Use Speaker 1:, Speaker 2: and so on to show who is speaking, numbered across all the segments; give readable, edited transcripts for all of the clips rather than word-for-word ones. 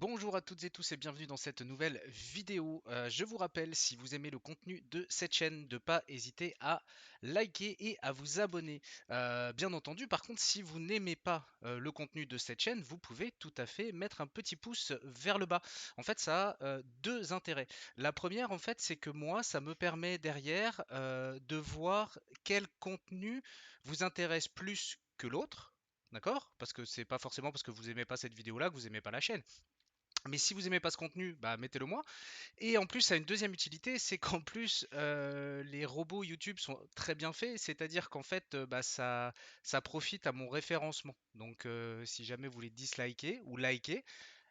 Speaker 1: Bonjour à toutes et tous et bienvenue dans cette nouvelle vidéo. Je vous rappelle, si vous aimez le contenu de cette chaîne, de ne pas hésiter à liker et à vous abonner. Bien entendu, par contre, si vous n'aimez pas le contenu de cette chaîne, vous pouvez tout à fait mettre un petit pouce vers le bas. En fait, ça a deux intérêts. La première, en fait, c'est que moi, ça me permet derrière de voir quel contenu vous intéresse plus que l'autre. D'accord? Parce que c'est pas forcément parce que vous aimez pas cette vidéo là que vous aimez pas la chaîne. Mais si vous aimez pas ce contenu, bah mettez-le moi. Et en plus, ça a une deuxième utilité, c'est qu'en plus, les robots YouTube sont très bien faits, c'est-à-dire qu'en fait, bah, ça profite à mon référencement. Donc, si jamais vous voulez disliker ou liker,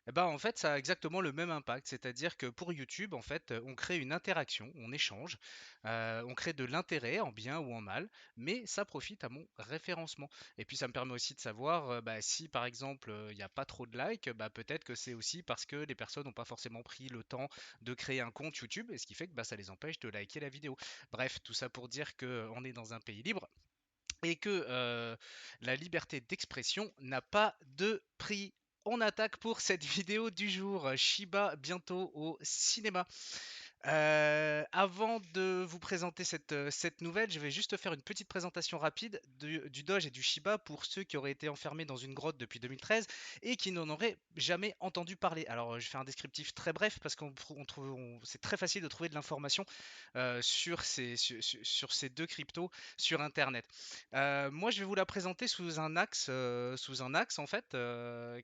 Speaker 1: eh ben, en fait, ça a exactement le même impact. C'est-à-dire que pour YouTube, en fait, on crée une interaction, on échange, on crée de l'intérêt en bien ou en mal, mais ça profite à mon référencement. Et puis ça me permet aussi de savoir bah, si par exemple il n'y a pas trop de likes, bah, peut-être que c'est aussi parce que les personnes n'ont pas forcément pris le temps de créer un compte YouTube, et ce qui fait que bah, ça les empêche de liker la vidéo. Bref, tout ça pour dire qu'on est dans un pays libre et que la liberté d'expression n'a pas de prix. On attaque pour cette vidéo du jour. Shiba bientôt au cinéma. Avant de vous présenter cette nouvelle, je vais juste faire une petite présentation rapide du Doge et du Shiba pour ceux qui auraient été enfermés dans une grotte depuis 2013 et qui n'en auraient jamais entendu parler. Alors, je fais un descriptif très bref parce c'est très facile de trouver de l'information sur ces deux cryptos sur Internet. Moi, je vais vous la présenter sous un axe en fait,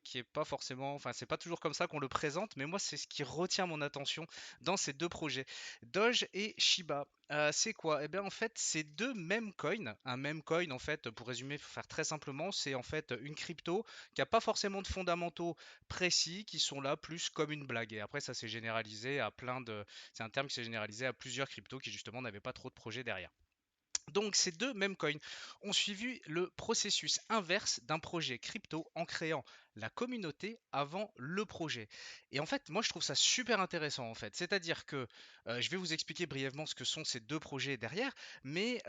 Speaker 1: qui est pas forcément, enfin, c'est pas toujours comme ça qu'on le présente, mais moi, c'est ce qui retient mon attention dans ces deux projets, Doge et Shiba. C'est quoi? Eh bien, en fait, c'est deux mêmes coins. Un même coin, en fait, pour résumer, pour faire très simplement, c'est en fait une crypto qui n'a pas forcément de fondamentaux précis, qui sont là plus comme une blague. Et après, ça s'est généralisé à plein de. C'est un terme qui s'est généralisé à plusieurs cryptos qui justement n'avaient pas trop de projets derrière. Donc ces deux mêmes coins ont suivi le processus inverse d'un projet crypto en créant la communauté avant le projet. Et en fait, moi je trouve ça super intéressant en fait. C'est-à-dire que je vais vous expliquer brièvement ce que sont ces deux projets derrière, mais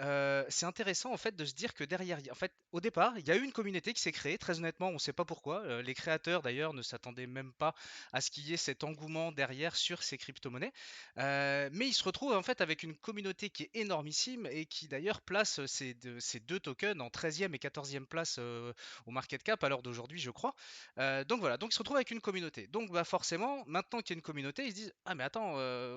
Speaker 1: c'est intéressant en fait de se dire que derrière, en fait, au départ, il y a eu une communauté qui s'est créée. Très honnêtement, on ne sait pas pourquoi. Les créateurs d'ailleurs ne s'attendaient même pas à ce qu'il y ait cet engouement derrière sur ces crypto-monnaies. Mais il se retrouve en fait avec une communauté qui est énormissime et qui d'ailleurs place ces deux tokens en 13e et 14e place au market cap à l'heure d'aujourd'hui, je crois. Donc voilà, donc il se retrouve avec une communauté. Donc bah forcément, maintenant qu'il y a une communauté, ils se disent ah mais attends,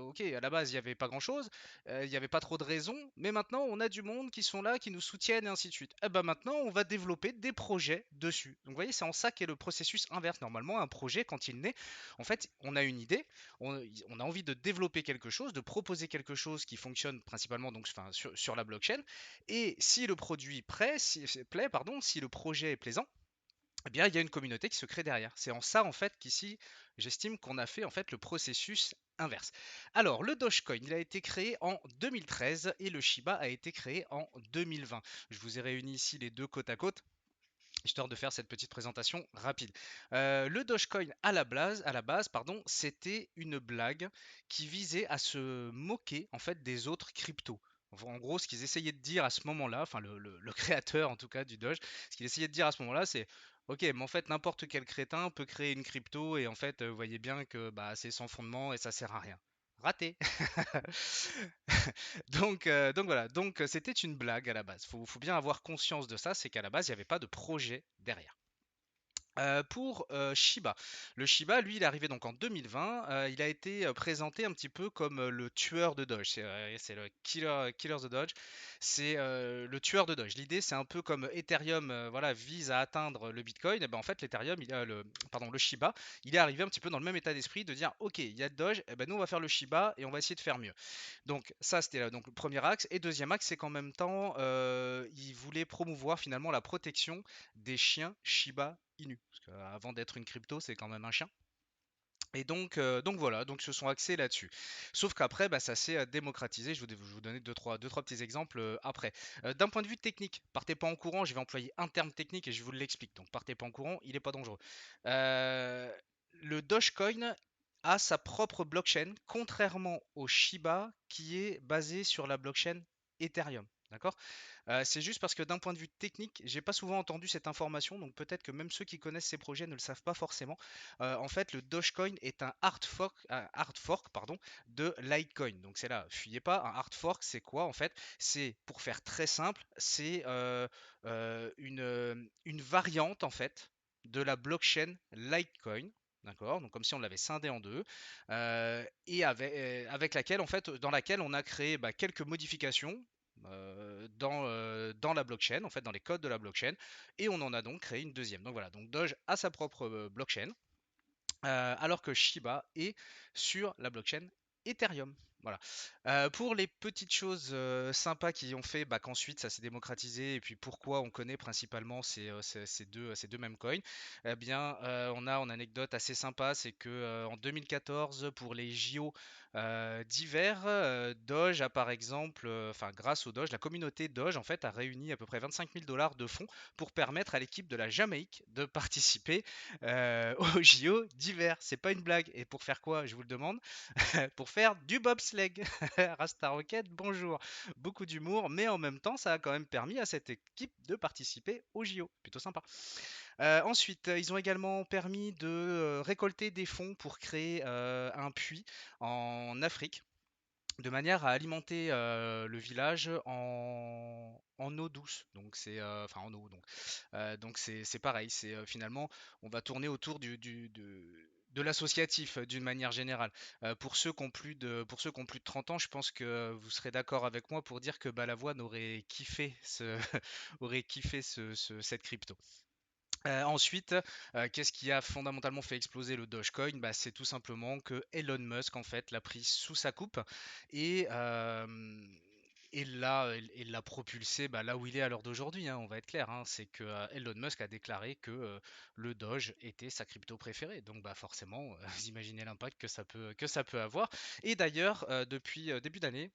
Speaker 1: ok, à la base il n'y avait pas grand-chose, il n'y avait pas trop de raisons, mais maintenant on a du monde qui sont là, qui nous soutiennent et ainsi de suite. Et bah maintenant on va développer des projets dessus. Donc vous voyez, c'est en ça qu'est le processus inverse. Normalement, un projet quand il naît, en fait, on a une idée, on a envie de développer quelque chose, de proposer quelque chose qui fonctionne principalement donc, enfin, sur la blockchain. Et si le produit plaît, pardon, si le projet est plaisant, eh bien, il y a une communauté qui se crée derrière. C'est en ça, en fait, qu'ici, j'estime qu'on a fait, en fait, le processus inverse. Alors, le Dogecoin, il a été créé en 2013 et le Shiba a été créé en 2020. Je vous ai réuni ici les deux côte à côte histoire de faire cette petite présentation rapide. Le Dogecoin à la base, pardon, c'était une blague qui visait à se moquer en fait des autres cryptos. En gros, ce qu'ils essayaient de dire à ce moment-là, enfin le créateur en tout cas du Doge, ce qu'il essayait de dire à ce moment-là, c'est ok, mais en fait n'importe quel crétin peut créer une crypto et en fait vous voyez bien que bah, c'est sans fondement et ça sert à rien. Raté. Donc voilà, donc c'était une blague à la base. Faut bien avoir conscience de ça, c'est qu'à la base, il n'y avait pas de projet derrière. Pour Shiba. Le Shiba, lui, il est arrivé donc en 2020. Il a été présenté un petit peu comme le tueur de Doge. C'est le killer the Doge. C'est le tueur de Doge. L'idée, c'est un peu comme Ethereum, voilà, vise à atteindre le Bitcoin. Et ben en fait, l'Ethereum, pardon, le Shiba, il est arrivé un petit peu dans le même état d'esprit de dire, ok, il y a Doge, et ben nous on va faire le Shiba et on va essayer de faire mieux. Donc ça, c'était donc le premier axe. Et deuxième axe, c'est qu'en même temps, il voulait promouvoir finalement la protection des chiens Shiba Inu. Parce qu'avant d'être une crypto, c'est quand même un chien. Et donc voilà, donc ils se sont axés là-dessus. Sauf qu'après, bah, ça s'est démocratisé. Je vais vous donner deux, trois petits exemples après. D'un point de vue technique, partez pas en courant, je vais employer un terme technique et je vous l'explique. Donc partez pas en courant, il n'est pas dangereux. Euh, le Dogecoin a sa propre blockchain, contrairement au Shiba qui est basé sur la blockchain Ethereum. D'accord? C'est juste parce que d'un point de vue technique, j'ai pas souvent entendu cette information, donc peut-être que même ceux qui connaissent ces projets ne le savent pas forcément. En fait, le Dogecoin est un hard fork, pardon, de Litecoin. Donc c'est là, fuyez pas. Un hard fork, c'est quoi en fait? C'est, pour faire très simple, c'est une variante en fait de la blockchain Litecoin. D'accord, donc comme si on l'avait scindé en deux, et avec laquelle, en fait, dans laquelle on a créé quelques modifications dans la blockchain, en fait, dans les codes de la blockchain, et on en a donc créé une deuxième. Donc voilà, donc Doge a sa propre blockchain, alors que Shiba est sur la blockchain Ethereum. Voilà. Pour les petites choses sympas qui ont fait qu'ensuite ça s'est démocratisé et puis pourquoi on connaît principalement ces deux mêmes coins, eh bien on a une anecdote assez sympa, c'est que en 2014 pour les JO d'hiver, Doge a par exemple, enfin grâce au Doge, la communauté Doge en fait a réuni à peu près 25 000 dollars de fonds pour permettre à l'équipe de la Jamaïque de participer aux JO d'hiver. C'est pas une blague. Et pour faire quoi, je vous le demande? Pour faire du bobsleigh. Rasta Rocket, bonjour. Beaucoup d'humour, mais en même temps, ça a quand même permis à cette équipe de participer aux JO. Plutôt sympa. Ensuite, ils ont également permis de récolter des fonds pour créer un puits en Afrique de manière à alimenter le village en eau douce. Donc c'est enfin en eau. Donc c'est pareil. C'est finalement on va tourner autour de l'associatif d'une manière générale. Pour ceux qui ont plus de 30 ans, je pense que vous serez d'accord avec moi pour dire que Balavoine aurait kiffé aurait kiffé cette crypto. Ensuite, qu'est-ce qui a fondamentalement fait exploser le Dogecoin? C'est tout simplement que Elon Musk en fait l'a pris sous sa coupe et l'a propulsé là où il est à l'heure d'aujourd'hui, hein, on va être clair, hein. C'est que Elon Musk a déclaré que le Doge était sa crypto préférée. Donc forcément, vous imaginez l'impact que ça peut avoir. Et d'ailleurs, depuis début d'année,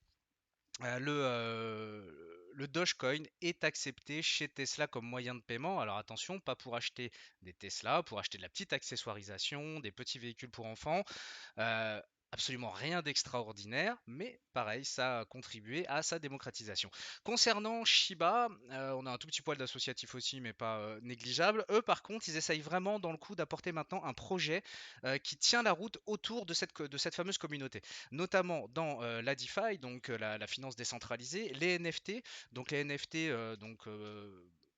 Speaker 1: le Dogecoin est accepté chez Tesla comme moyen de paiement. Alors attention, pas pour acheter des Tesla, pour acheter de la petite accessoirisation, des petits véhicules pour enfants. Euh, Absolument rien d'extraordinaire, mais pareil, ça a contribué à sa démocratisation. Concernant Shiba, on a un tout petit poil d'associatif aussi, mais pas négligeable. Eux, par contre, ils essayent vraiment dans le coup d'apporter maintenant un projet qui tient la route autour de cette fameuse communauté, notamment dans la DeFi, donc la finance décentralisée, les NFT. Donc les NFT,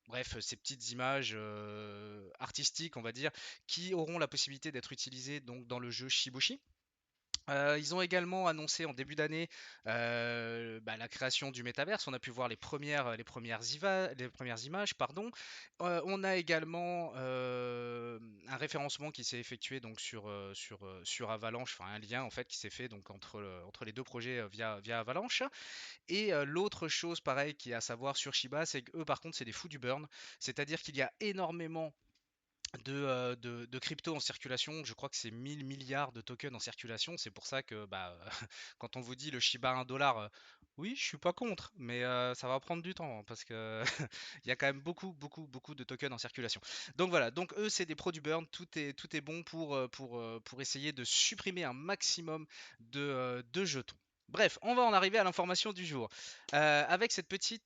Speaker 1: bref, ces petites images artistiques, on va dire, qui auront la possibilité d'être utilisées donc dans le jeu Shibushi. Ils ont également annoncé en début d'année la création du métaverse. On a pu voir les premières images, pardon. On a également un référencement qui s'est effectué donc sur Avalanche, enfin un lien en fait qui s'est fait donc entre les deux projets via Avalanche. Et l'autre chose pareil qui est à savoir sur Shiba, c'est qu'eux par contre c'est des fous du burn, c'est-à-dire qu'il y a énormément de crypto en circulation. Je crois que c'est 1000 milliards de tokens en circulation. C'est pour ça que quand on vous dit le Shiba 1 dollar, oui, je suis pas contre, mais ça va prendre du temps, hein, parce que il y a quand même beaucoup, beaucoup, beaucoup de tokens en circulation. Donc voilà, donc eux, c'est des pros du burn. Tout est bon pour essayer de supprimer un maximum de jetons. Bref, on va en arriver à l'information du jour. Avec ce petit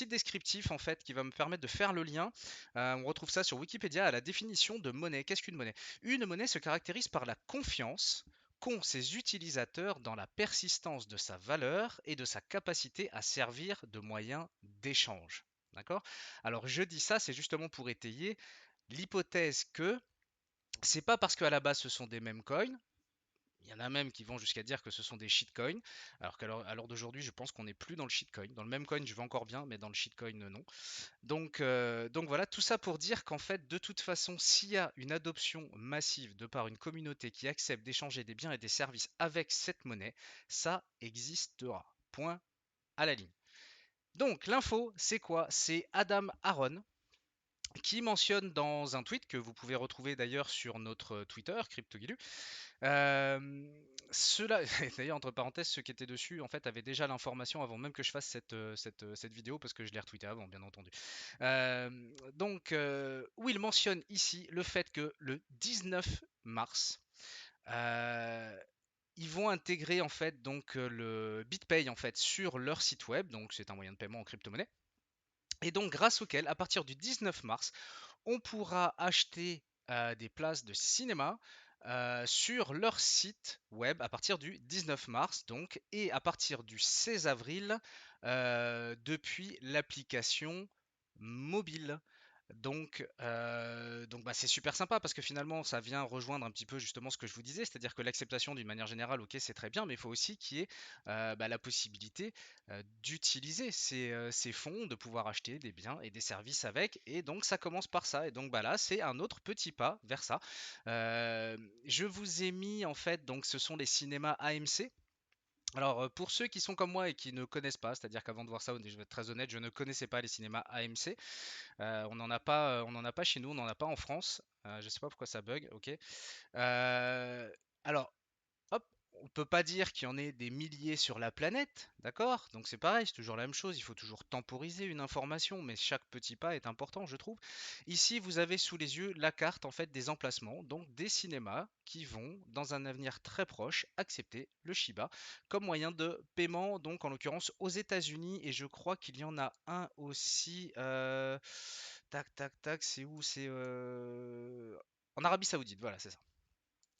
Speaker 1: descriptif en fait qui va me permettre de faire le lien. On retrouve ça sur Wikipédia à la définition de monnaie. Qu'est-ce qu'une monnaie? Une monnaie se caractérise par la confiance qu'ont ses utilisateurs dans la persistance de sa valeur et de sa capacité à servir de moyen d'échange. D'accord? Alors je dis ça, c'est justement pour étayer l'hypothèse que c'est pas parce qu'à la base ce sont des mêmes coins. Il y en a même qui vont jusqu'à dire que ce sont des shitcoins, alors qu'à l'heure d'aujourd'hui, je pense qu'on n'est plus dans le shitcoin. Dans le même coin, je vais encore bien, mais dans le shitcoin, non. Donc voilà, tout ça pour dire qu'en fait, de toute façon, s'il y a une adoption massive de par une communauté qui accepte d'échanger des biens et des services avec cette monnaie, ça existera. Point à la ligne. Donc l'info, c'est quoi? C'est Adam Aaron qui mentionne dans un tweet que vous pouvez retrouver d'ailleurs sur notre Twitter, CryptoGilu. Cela, d'ailleurs, entre parenthèses, ceux qui étaient dessus, en fait, avaient déjà l'information avant même que je fasse cette vidéo, parce que je l'ai retweeté avant, bien entendu. Euh, où il mentionne ici le fait que le 19 mars, euh, ils vont intégrer en fait donc le BitPay en fait sur leur site web, donc c'est un moyen de paiement en crypto-monnaie, et donc grâce auquel à partir du 19 mars, on pourra acheter des places de cinéma sur leur site web à partir du 19 mars donc et à partir du 16 avril depuis l'application mobile. Donc bah, c'est super sympa parce que finalement ça vient rejoindre un petit peu justement ce que je vous disais, c'est-à-dire que l'acceptation d'une manière générale, ok, c'est très bien, mais il faut aussi qu'il y ait bah, la possibilité d'utiliser ces fonds, de pouvoir acheter des biens et des services avec, et donc ça commence par ça. Et donc bah là, c'est un autre petit pas vers ça. Euh, je vous ai mis en fait, donc ce sont les cinémas AMC. Alors, pour ceux qui sont comme moi et qui ne connaissent pas, c'est-à-dire qu'avant de voir ça, je vais être très honnête, je ne connaissais pas les cinémas AMC. On n'en a pas chez nous, on n'en a pas en France. Je sais pas pourquoi ça bug, ok. Euh, alors, hop, on peut pas dire qu'il y en ait des milliers sur la planète, d'accord? Donc c'est pareil, c'est toujours la même chose, il faut toujours temporiser une information, mais chaque petit pas est important, je trouve. Ici, vous avez sous les yeux la carte en fait des emplacements, donc des cinémas qui vont, dans un avenir très proche, accepter le Shiba comme moyen de paiement, donc en l'occurrence aux États-Unis, et je crois qu'il y en a un aussi. Tac, tac, tac, c'est où? C'est en Arabie Saoudite, voilà, c'est ça,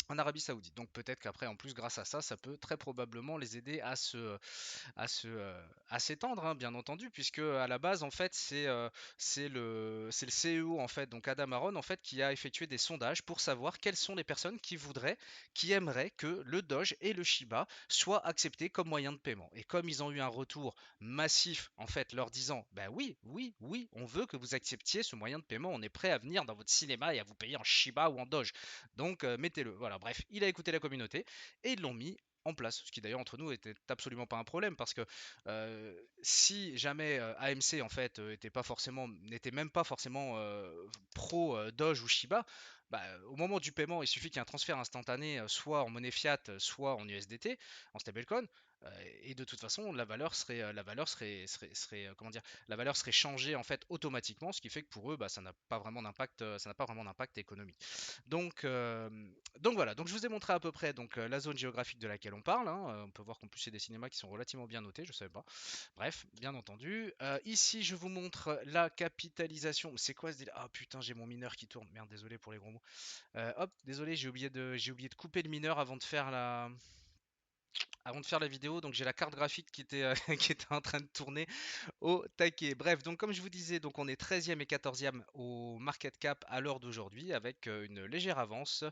Speaker 1: en Arabie Saoudite. Donc peut-être qu'après, en plus, grâce à ça, ça peut très probablement les aider à se, à s'étendre, hein, bien entendu, puisque à la base, en fait, c'est le CEO, en fait, donc Adam Aron, en fait, qui a effectué des sondages pour savoir quelles sont les personnes qui voudraient, qui aimeraient que le Doge et le Shiba soient acceptés comme moyen de paiement. Et comme ils ont eu un retour massif, en fait, leur disant, ben oui, oui, oui, on veut que vous acceptiez ce moyen de paiement, on est prêt à venir dans votre cinéma et à vous payer en Shiba ou en Doge. Donc mettez-le. Voilà, bref, il a écouté la communauté et ils l'ont mis en place. Ce qui d'ailleurs entre nous était absolument pas un problème parce que si jamais AMC en fait n'était même pas forcément pro Doge ou Shiba, bah, au moment du paiement, il suffit qu'il y ait un transfert instantané, soit en monnaie fiat, soit en USDT, en stablecoin, et de toute façon, comment dire, la valeur serait changée en fait automatiquement, ce qui fait que pour eux, bah, ça n'a pas vraiment d'impact, ça n'a pas vraiment d'impact économique. Donc, euh, donc voilà, donc je vous ai montré à peu près donc, la zone géographique de laquelle on parle, hein. On peut voir qu'en plus c'est des cinémas qui sont relativement bien notés, je ne savais pas. Bref, bien entendu. Ici, je vous montre la capitalisation. C'est quoi ce délire? Ah putain, j'ai mon mineur qui tourne. Merde, désolé pour les gros mots. Hop, désolé, j'ai oublié de couper le mineur avant de faire la vidéo. Donc j'ai la carte graphique qui était, qui était en train de tourner au taquet. Bref, donc comme je vous disais, donc on est 13e et 14e au market cap à l'heure d'aujourd'hui avec une légère avance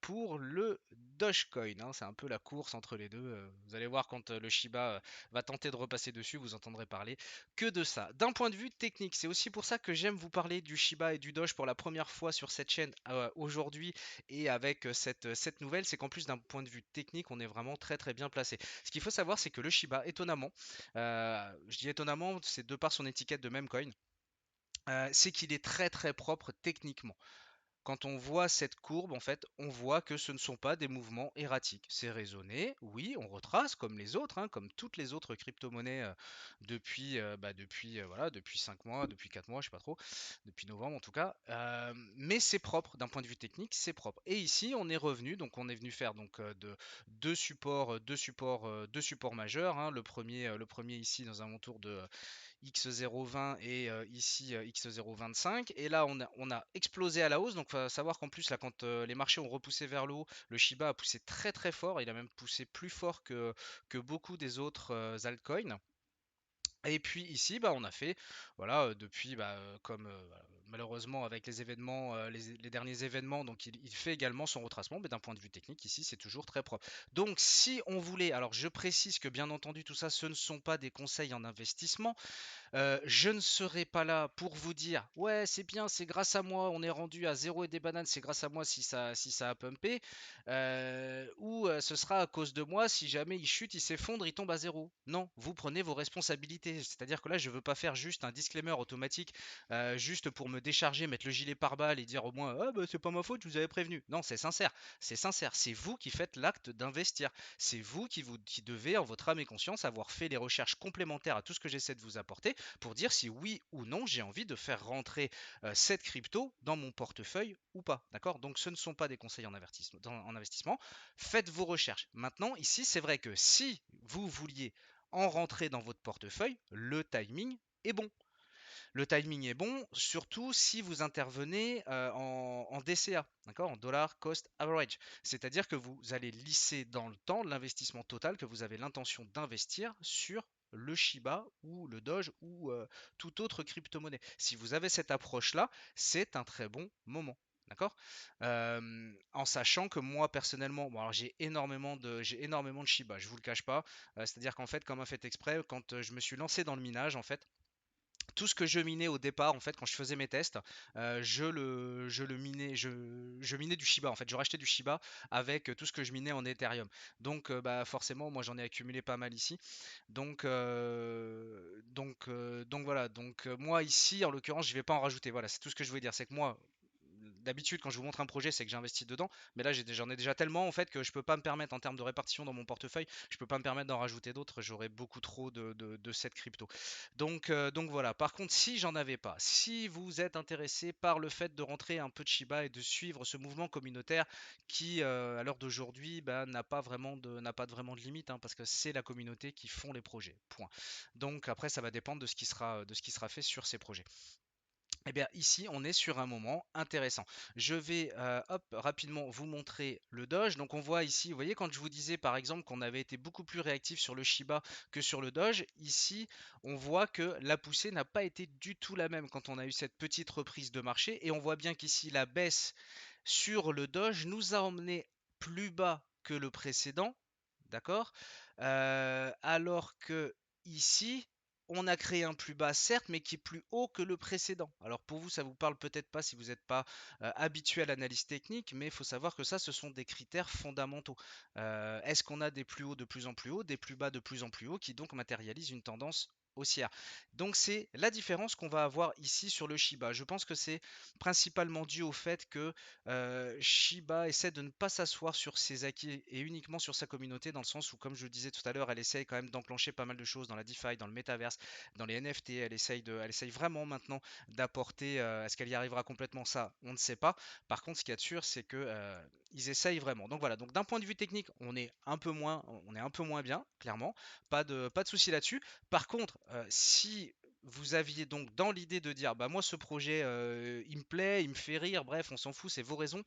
Speaker 1: pour le Dogecoin, hein. C'est un peu la course entre les deux. Vous allez voir quand le Shiba va tenter de repasser dessus, vous entendrez parler que de ça. D'un point de vue technique, c'est aussi pour ça que j'aime vous parler du Shiba et du Doge pour la première fois sur cette chaîne aujourd'hui et avec cette nouvelle, c'est qu'en plus d'un point de vue technique, on est vraiment très très bien placé. Ce qu'il faut savoir, c'est que le Shiba, étonnamment, je dis étonnamment, c'est de par son étiquette de même coin, c'est qu'il est très très propre techniquement. Quand on voit cette courbe, en fait, on voit que ce ne sont pas des mouvements erratiques. C'est raisonné, oui, on retrace comme les autres, hein, comme toutes les autres crypto-monnaies voilà, depuis 5 mois, depuis 4 mois, je sais pas trop, depuis novembre en tout cas. Mais c'est propre, d'un point de vue technique, c'est propre. Et ici, on est revenu, donc on est venu faire donc deux supports majeurs, hein. Le premier ici dans un montour de X020 et ici X025. Et là, on a explosé à la hausse. Donc, il faut savoir qu'en plus, là, quand les marchés ont repoussé vers le haut, le Shiba a poussé très très fort. Il a même poussé plus fort que beaucoup des autres altcoins. Et puis ici, bah, on a fait, voilà, depuis, bah, comme voilà, malheureusement avec les événements, les derniers événements, donc il fait également son retracement, mais d'un point de vue technique, ici, c'est toujours très propre. Donc si on voulait, alors je précise que bien entendu, tout ça, ce ne sont pas des conseils en investissement, je ne serai pas là pour vous dire ouais c'est bien, c'est grâce à moi, on est rendu à zéro et des bananes, c'est grâce à moi si ça a pumpé, ou ce sera à cause de moi si jamais il chute, il s'effondre, il tombe à zéro. Non, vous prenez vos responsabilités. C'est-à-dire que là je veux pas faire juste un disclaimer automatique juste pour me me décharger, mettre le gilet pare-balles et dire au moins ah bah c'est pas ma faute, je vous avais prévenu. Non, c'est sincère, c'est sincère. C'est vous qui faites l'acte d'investir. C'est vous qui devez, en votre âme et conscience, avoir fait les recherches complémentaires à tout ce que j'essaie de vous apporter pour dire si oui ou non j'ai envie de faire rentrer cette crypto dans mon portefeuille ou pas. D'accord? Donc ce ne sont pas des conseils en investissement. Faites vos recherches. Maintenant, ici, c'est vrai que si vous vouliez en rentrer dans votre portefeuille, le timing est bon. Le timing est bon, surtout si vous intervenez en DCA, d'accord, en dollar cost average. C'est-à-dire que vous allez lisser dans le temps l'investissement total que vous avez l'intention d'investir sur le Shiba ou le Doge ou toute autre crypto-monnaie. Si vous avez cette approche-là, c'est un très bon moment. D'accord. En sachant que moi personnellement, bon, alors j'ai énormément de Shiba, je vous le cache pas. C'est-à-dire qu'en fait, comme un fait exprès, quand je me suis lancé dans le minage, en fait, tout ce que je minais au départ, en fait, quand je faisais mes tests, je le minais, je minais du Shiba. En fait, je rachetais du Shiba avec tout ce que je minais en Ethereum. Donc, bah, forcément, moi, j'en ai accumulé pas mal ici. Donc voilà. Donc, moi, ici, en l'occurrence, je vais pas en rajouter. Voilà, c'est tout ce que je voulais dire. C'est que moi, d'habitude, quand je vous montre un projet, c'est que j'investis dedans. Mais là, j'en ai déjà tellement en fait que je peux pas me permettre en termes de répartition dans mon portefeuille, je peux pas me permettre d'en rajouter d'autres. J'aurais beaucoup trop de cette crypto. Donc voilà. Par contre, si j'en avais pas, si vous êtes intéressé par le fait de rentrer un peu de Shiba et de suivre ce mouvement communautaire qui, à l'heure d'aujourd'hui, bah, n'a pas vraiment de limite, hein, parce que c'est la communauté qui font les projets. Point. Donc après, ça va dépendre de ce qui sera fait sur ces projets. Eh bien, ici, on est sur un moment intéressant. Je vais hop, rapidement vous montrer le Doge. Donc, on voit ici, vous voyez, quand je vous disais par exemple qu'on avait été beaucoup plus réactif sur le Shiba que sur le Doge, ici, on voit que la poussée n'a pas été du tout la même quand on a eu cette petite reprise de marché. Et on voit bien qu'ici, la baisse sur le Doge nous a emmené plus bas que le précédent, d'accord? Alors que ici, on a créé un plus bas, certes, mais qui est plus haut que le précédent. Alors pour vous, ça vous parle peut-être pas si vous n'êtes pas habitué à l'analyse technique, mais il faut savoir que ça, ce sont des critères fondamentaux. Est-ce qu'on a des plus hauts de plus en plus hauts, des plus bas de plus en plus hauts, qui donc matérialisent une tendance haussière. Donc c'est la différence qu'on va avoir ici sur le Shiba. Je pense que c'est principalement dû au fait que Shiba essaie de ne pas s'asseoir sur ses acquis et uniquement sur sa communauté, dans le sens où, comme je le disais tout à l'heure, elle essaye quand même d'enclencher pas mal de choses dans la DeFi, dans le Metaverse, dans les NFT. Elle essaye vraiment maintenant d'apporter. Est-ce qu'elle y arrivera complètement? Ça, on ne sait pas. Par contre, ce qu'il y a de sûr, c'est que ils essayent vraiment. Donc voilà. Donc d'un point de vue technique, on est un peu moins bien, clairement. Pas de souci là-dessus. Par contre, si vous aviez donc dans l'idée de dire bah moi ce projet il me plaît, il me fait rire, bref on s'en fout, c'est vos raisons,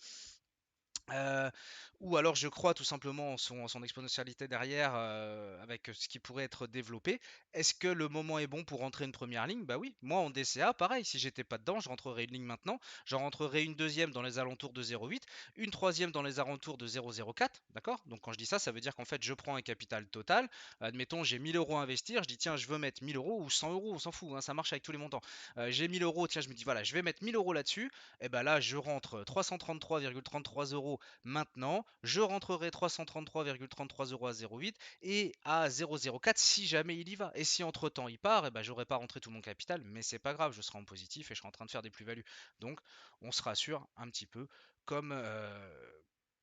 Speaker 1: euh, ou alors je crois tout simplement en son exponentialité derrière avec ce qui pourrait être développé. Est-ce que le moment est bon pour rentrer une première ligne? Bah oui, moi en DCA, pareil, si j'étais pas dedans, je rentrerais une ligne maintenant, j'en rentrerai une deuxième dans les alentours de 0,8, une troisième dans les alentours de 0,04, d'accord? Donc quand je dis ça, ça veut dire qu'en fait je prends un capital total, admettons j'ai 1000 euros à investir, je dis tiens je veux mettre 1000 euros ou 100 euros, on s'en fout, hein, ça marche avec tous les montants. J'ai 1000 euros, tiens je me dis voilà, je vais mettre 1000 euros là-dessus, et ben là je rentre 333,33 euros maintenant, je rentrerai 333,33 euros à 0,8 et à 0,04 si jamais il y va. Et si entre temps il part, eh ben, j'aurai pas rentré tout mon capital, mais c'est pas grave, je serai en positif et je serai en train de faire des plus-values. Donc on se rassure un petit peu comme,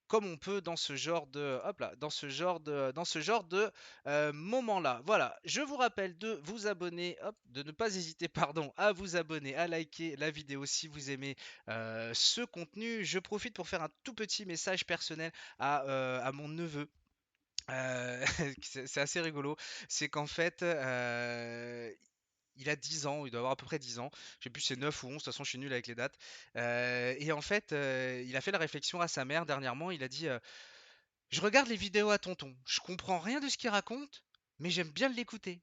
Speaker 1: comme on peut dans ce genre de hop là, dans ce genre de moment-là. Voilà, je vous rappelle de vous abonner, hop, de ne pas hésiter pardon à vous abonner, à liker la vidéo si vous aimez ce contenu. Je profite pour faire un tout petit message personnel à mon neveu. C'est assez rigolo. C'est qu'en fait, il a 10 ans, il doit avoir à peu près 10 ans. Je sais plus si c'est 9 ou 11, de toute façon je suis nul avec les dates. Et en fait, il a fait la réflexion à sa mère dernièrement. Il a dit je regarde les vidéos à tonton, je comprends rien de ce qu'il raconte, mais j'aime bien l'écouter.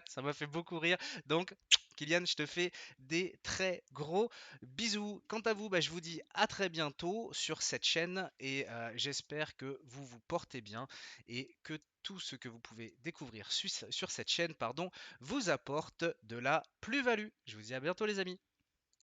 Speaker 1: Ça m'a fait beaucoup rire. Donc, Kylian, je te fais des très gros bisous. Quant à vous, bah, je vous dis à très bientôt sur cette chaîne et j'espère que vous vous portez bien et que tout ce que vous pouvez découvrir sur cette chaîne, pardon, vous apporte de la plus-value. Je vous dis à bientôt les amis.